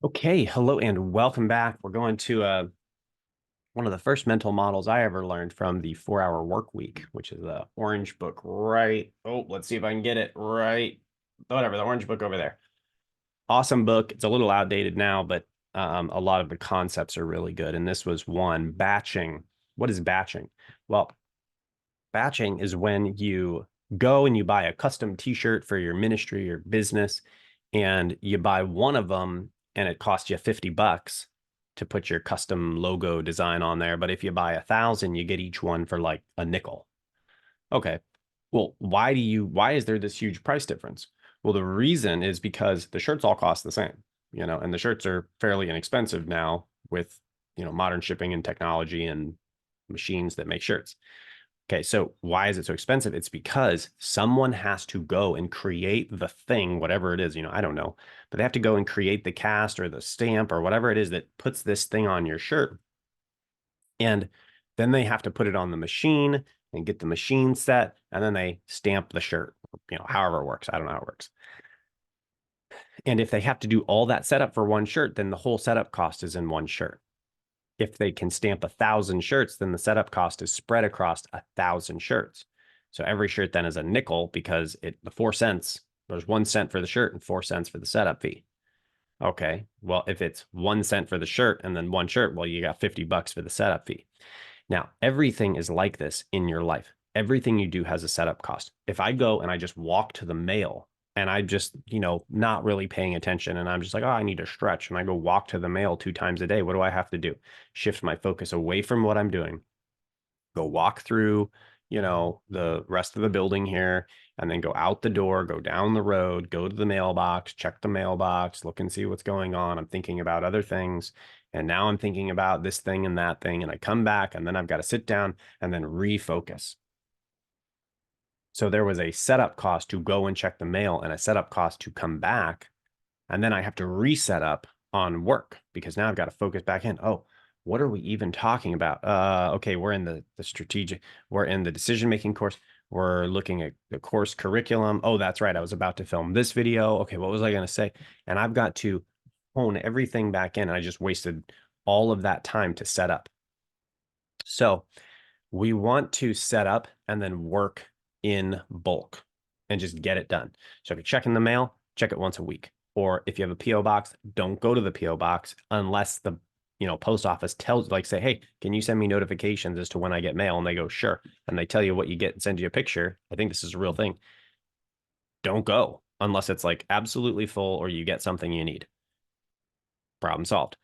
Okay, hello and welcome back. We're going to one of the first mental models I ever learned from the 4-Hour Work Week, which is the orange book right. Oh, let's see if I can get it right. Whatever, the orange book over there. Awesome book. It's a little outdated now, but a lot of the concepts are really good. And this was one, batching. What is batching? Well, batching is when you go and you buy a custom t-shirt for your ministry or business, and you buy one of them and it costs you 50 bucks to put your custom logo design on there. But if you buy 1,000, you get each one for like a nickel. Okay. Well, why is there this huge price difference? Well, the reason is because the shirts all cost the same, and the shirts are fairly inexpensive now with, modern shipping and technology and machines that make shirts. Okay, so why is it so expensive? It's because someone has to go and create the thing, whatever it is, I don't know, but they have to go and create the cast or the stamp or whatever it is that puts this thing on your shirt. And then they have to put it on the machine and get the machine set, and then they stamp the shirt, however it works. I don't know how it works. And if they have to do all that setup for one shirt, then the whole setup cost is in one shirt. If they can stamp 1,000 shirts, then the setup cost is spread across 1,000 shirts. So every shirt then is a nickel because the 4 cents, there's 1 cent for the shirt and 4 cents for the setup fee. Okay, well, if it's 1 cent for the shirt and then one shirt, well, you got 50 bucks for the setup fee. Now, everything is like this in your life. Everything you do has a setup cost. If I go and I just walk to the mail and I just, not really paying attention and I'm just like, oh, I need to stretch, and I go walk to the mail 2 times a day, what do I have to do? Shift my focus away from what I'm doing, go walk through, the rest of the building here, and then go out the door, go down the road, go to the mailbox, check the mailbox, look and see what's going on. I'm thinking about other things. And now I'm thinking about this thing and that thing. And I come back and then I've got to sit down and then refocus. So there was a setup cost to go and check the mail and a setup cost to come back. And then I have to reset up on work because now I've got to focus back in. Oh, what are we even talking about? Okay, we're in the strategic, we're in the decision-making course. We're looking at the course curriculum. Oh, that's right. I was about to film this video. Okay, what was I going to say? And I've got to hone everything back in. And I just wasted all of that time to set up. So we want to set up and then work in bulk and just get it done. So if you're checking the mail, check it once a week. Or if you have a PO box, don't go to the PO box unless the post office tells, like, say, hey, can you send me notifications as to when I get mail? And they go, sure. And they tell you what you get and send you a picture. I think this is a real thing. Don't go unless it's like absolutely full or you get something you need. Problem solved.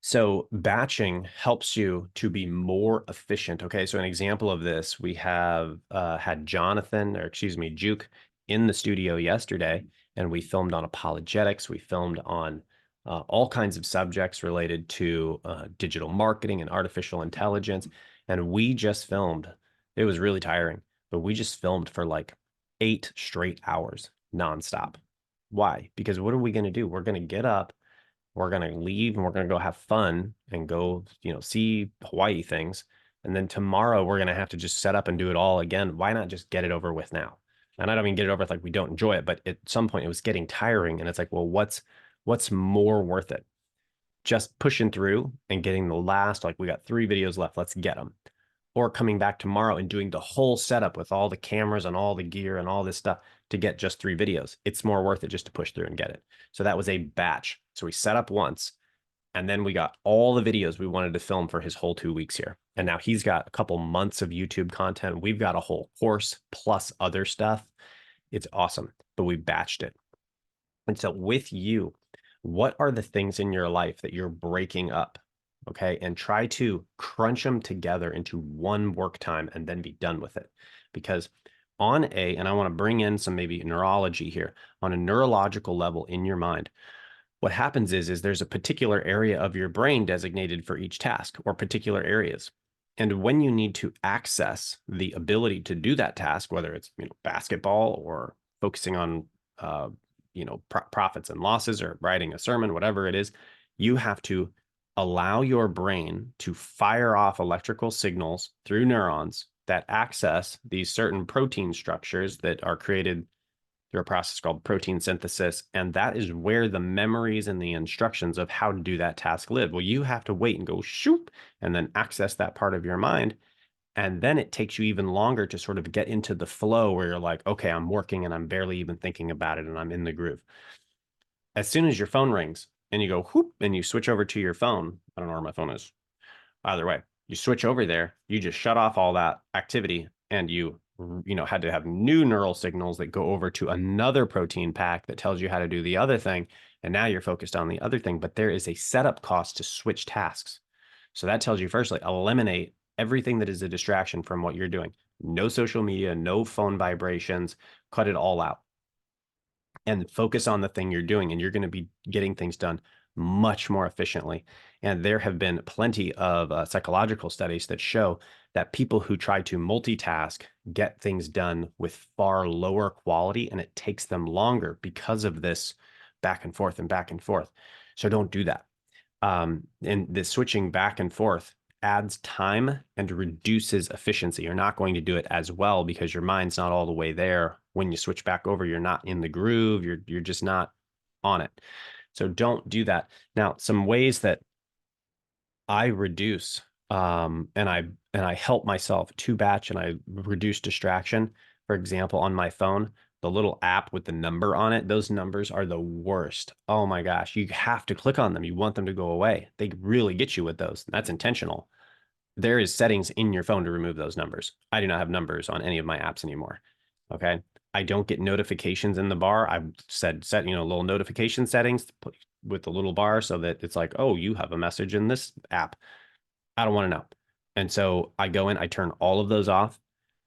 So batching helps you to be more efficient. Okay, so an example of this, we have had Jonathan, or excuse me, Juke, in the studio yesterday, and we filmed on apologetics. We filmed on all kinds of subjects related to digital marketing and artificial intelligence. And we just filmed. It was really tiring, but we just filmed for like 8 straight hours nonstop. Why? Because what are we going to do? We're going to get up, we're going to leave, and we're going to go have fun and go, see Hawaii things. And then tomorrow we're going to have to just set up and do it all again. Why not just get it over with now? And I don't mean get it over with like we don't enjoy it, but at some point it was getting tiring. And it's like, well, what's more worth it? Just pushing through and getting the last, like, we got 3 videos left, let's get them. Or coming back tomorrow and doing the whole setup with all the cameras and all the gear and all this stuff to get just 3 videos. It's more worth it just to push through and get it. So that was a batch. So we set up once, and then we got all the videos we wanted to film for his whole 2 weeks here. And now he's got a couple months of YouTube content. We've got a whole course plus other stuff. It's awesome, but we batched it. And so with you, what are the things in your life that you're breaking up? Okay, and try to crunch them together into one work time and then be done with it. Because and I want to bring in some maybe neurology here, on a neurological level in your mind, what happens is there's a particular area of your brain designated for each task, or particular areas. And when you need to access the ability to do that task, whether it's basketball or focusing on profits and losses or writing a sermon, whatever it is, you have to allow your brain to fire off electrical signals through neurons that access these certain protein structures that are created through a process called protein synthesis. And that is where the memories and the instructions of how to do that task live. Well, you have to wait and go shoop and then access that part of your mind. And then it takes you even longer to sort of get into the flow where you're like, okay, I'm working and I'm barely even thinking about it and I'm in the groove. As soon as your phone rings and you go whoop and you switch over to your phone, I don't know where my phone is. Either way, you switch over there, you just shut off all that activity and you had to have new neural signals that go over to another protein pack that tells you how to do the other thing. And now you're focused on the other thing, but there is a setup cost to switch tasks. So that tells you firstly, eliminate everything that is a distraction from what you're doing. No social media, no phone vibrations, cut it all out and focus on the thing you're doing. And you're going to be getting things done much more efficiently. And there have been plenty of psychological studies that show that people who try to multitask get things done with far lower quality, and it takes them longer because of this back and forth and back and forth. So don't do that. And the switching back and forth adds time and reduces efficiency. You're not going to do it as well because your mind's not all the way there. When you switch back over, you're not in the groove. You're just not on it. So don't do that. Now, some ways that I reduce and I help myself to batch and I reduce distraction. For example, on my phone, the little app with the number on it, those numbers are the worst. Oh my gosh, you have to click on them. You want them to go away. They really get you with those. That's intentional. There is settings in your phone to remove those numbers. I do not have numbers on any of my apps anymore. Okay. I don't get notifications in the bar. I've set little notification settings with the little bar so that it's like, oh, you have a message in this app. I don't want to know. And so I go in, I turn all of those off.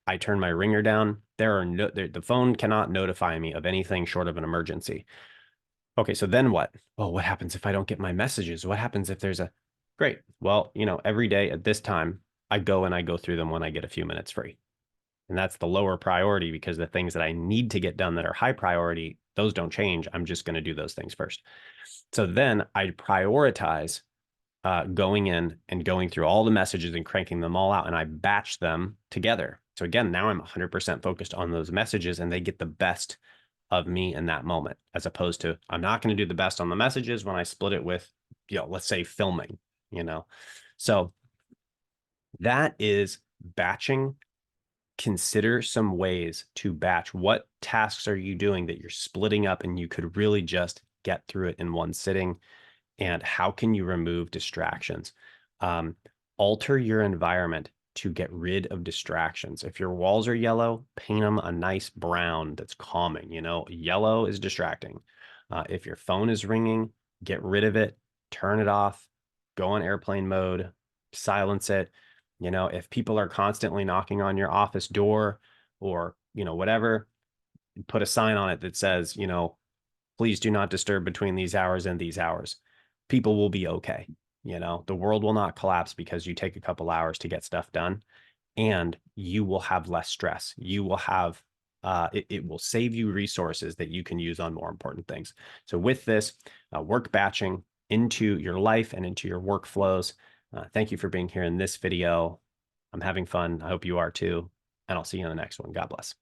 I turn my ringer down. The phone cannot notify me of anything short of an emergency. Okay, so then what? Well, what happens if I don't get my messages? What happens if there's great. Well, every day at this time, I go through them when I get a few minutes free. And that's the lower priority because the things that I need to get done that are high priority, those don't change. I'm just going to do those things first. So then I prioritize going in and going through all the messages and cranking them all out, and I batch them together. So again, now I'm 100% focused on those messages and they get the best of me in that moment, as opposed to I'm not going to do the best on the messages when I split it with, let's say filming, So that is batching. Consider some ways to batch. What tasks are you doing that you're splitting up and you could really just get through it in one sitting? And how can you remove distractions? Alter your environment to get rid of distractions. If your walls are yellow, paint them a nice brown that's calming. Yellow is distracting. If your phone is ringing, get rid of it, turn it off, go on airplane mode, silence it. If people are constantly knocking on your office door or, whatever, put a sign on it that says, please do not disturb between these hours and these hours. People will be okay. The world will not collapse because you take a couple hours to get stuff done, and you will have less stress. You will have, it will save you resources that you can use on more important things. So with this, work batching into your life and into your workflows. Thank you for being here in this video. I'm having fun. I hope you are too. And I'll see you in the next one. God bless.